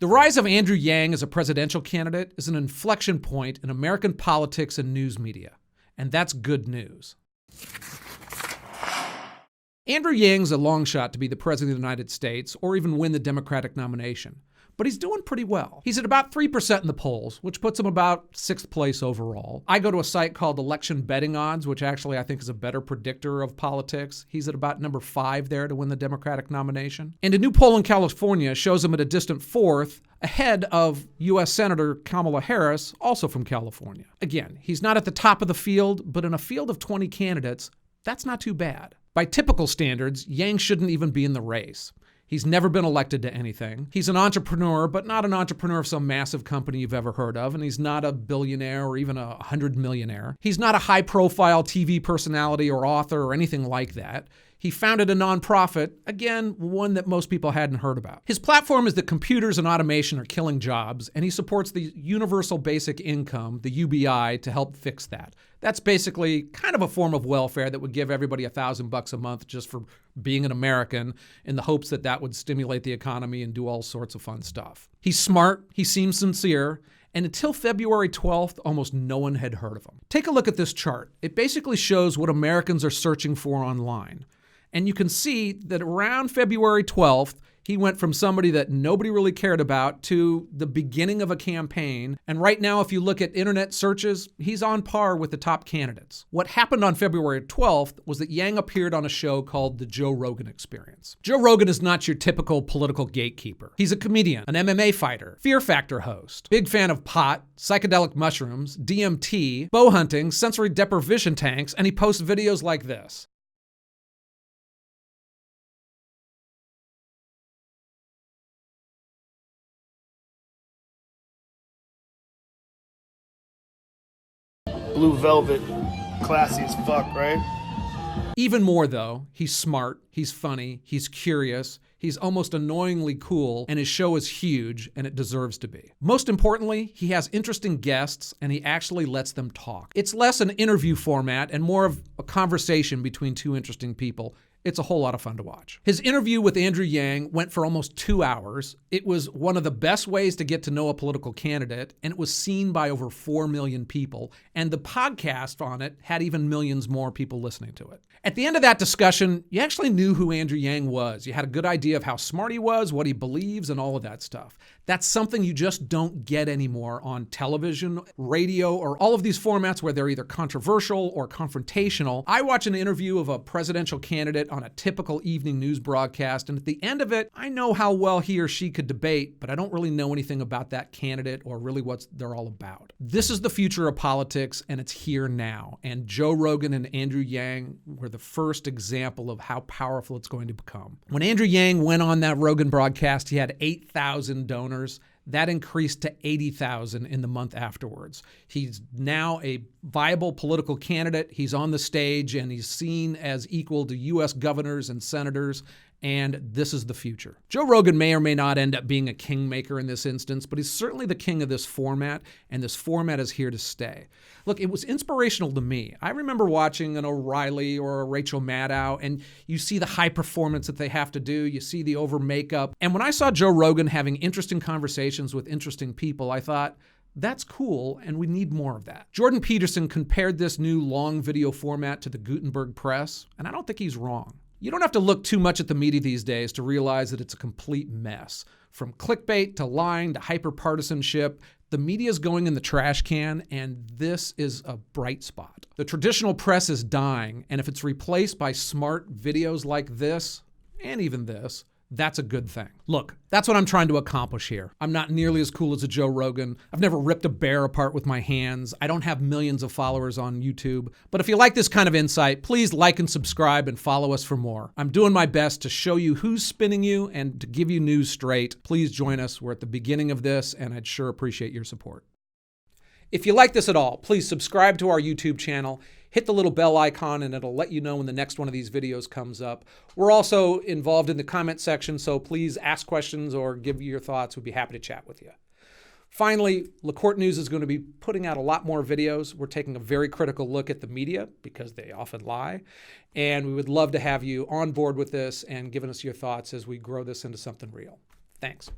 The rise of Andrew Yang as a presidential candidate is an inflection point in American politics and news media, and that's good news. Andrew Yang's a long shot to be the president of the United States or even win the Democratic nomination, but he's doing pretty well. He's at about 3% in the polls, which puts him about 6th place overall. I go to a site called Election Betting Odds, which actually I think is a better predictor of politics. He's at about number 5 there to win the Democratic nomination. And a new poll in California shows him at a distant 4th, ahead of U.S. Senator Kamala Harris, also from California. Again, he's not at the top of the field, but in a field of 20 candidates, that's not too bad. By typical standards, Yang shouldn't even be in the race. He's never been elected to anything. He's an entrepreneur, but not an entrepreneur of some massive company you've ever heard of, and he's not a billionaire or even a 100-millionaire. He's not a high-profile TV personality or author or anything like that. He founded a nonprofit, again, one that most people hadn't heard about. His platform is that computers and automation are killing jobs, and he supports the Universal Basic Income, the UBI, to help fix that. That's basically kind of a form of welfare that would give everybody $1,000 a month just for being an American, in the hopes that that would stimulate the economy and do all sorts of fun stuff. He's smart, he seems sincere, and until February 12th, almost no one had heard of him. Take a look at this chart. It basically shows what Americans are searching for online. And you can see that around February 12th, he went from somebody that nobody really cared about to the beginning of a campaign. And right now, if you look at internet searches, he's on par with the top candidates. What happened on February 12th was that Yang appeared on a show called the Joe Rogan Experience. Joe Rogan is not your typical political gatekeeper. He's a comedian, an MMA fighter, Fear Factor host, big fan of pot, psychedelic mushrooms, DMT, bow hunting, sensory deprivation tanks, and he posts videos like this. Blue velvet, classy as fuck, right? Even more though, he's smart, he's funny, he's curious, he's almost annoyingly cool, and his show is huge, and it deserves to be. Most importantly, he has interesting guests, and he actually lets them talk. It's less an interview format and more of a conversation between two interesting people. It's a whole lot of fun to watch. His interview with Andrew Yang went for almost 2 hours. It was one of the best ways to get to know a political candidate, and it was seen by over 4 million people. And the podcast on it had even millions more people listening to it. At the end of that discussion, you actually knew who Andrew Yang was. You had a good idea of how smart he was, what he believes, and all of that stuff. That's something you just don't get anymore on television, radio, or all of these formats where they're either controversial or confrontational. I watch an interview of a presidential candidate on a typical evening news broadcast, and at the end of it, I know how well he or she could debate, but I don't really know anything about that candidate or really what they're all about. This is the future of politics, and it's here now. And Joe Rogan and Andrew Yang were the first example of how powerful it's going to become. When Andrew Yang went on that Rogan broadcast, he had 8,000 donors. That increased to 80,000 in the month afterwards. He's now a viable political candidate. He's on the stage and he's seen as equal to U.S. governors and senators. And this is the future. Joe Rogan may or may not end up being a kingmaker in this instance, but he's certainly the king of this format, and this format is here to stay. Look, it was inspirational to me. I remember watching an O'Reilly or a Rachel Maddow, and you see the high performance that they have to do. You see the over makeup. And when I saw Joe Rogan having interesting conversations with interesting people, I thought, that's cool, and we need more of that. Jordan Peterson compared this new long video format to the Gutenberg press, and I don't think he's wrong. You don't have to look too much at the media these days to realize that it's a complete mess. From clickbait to lying to hyper-partisanship, the media is going in the trash can, and this is a bright spot. The traditional press is dying, and if it's replaced by smart videos like this, and even this, that's a good thing. Look, that's what I'm trying to accomplish here. I'm not nearly as cool as a Joe Rogan. I've never ripped a bear apart with my hands. I don't have millions of followers on YouTube. But if you like this kind of insight, please like and subscribe and follow us for more. I'm doing my best to show you who's spinning you and to give you news straight. Please join us. We're at the beginning of this, and I'd sure appreciate your support. If you like this at all, please subscribe to our YouTube channel, hit the little bell icon, and it'll let you know when the next one of these videos comes up. We're also involved in the comment section, so please ask questions or give your thoughts. We'd be happy to chat with you. Finally, LaCorte News is going to be putting out a lot more videos. We're taking a very critical look at the media because they often lie. And we would love to have you on board with this and giving us your thoughts as we grow this into something real. Thanks.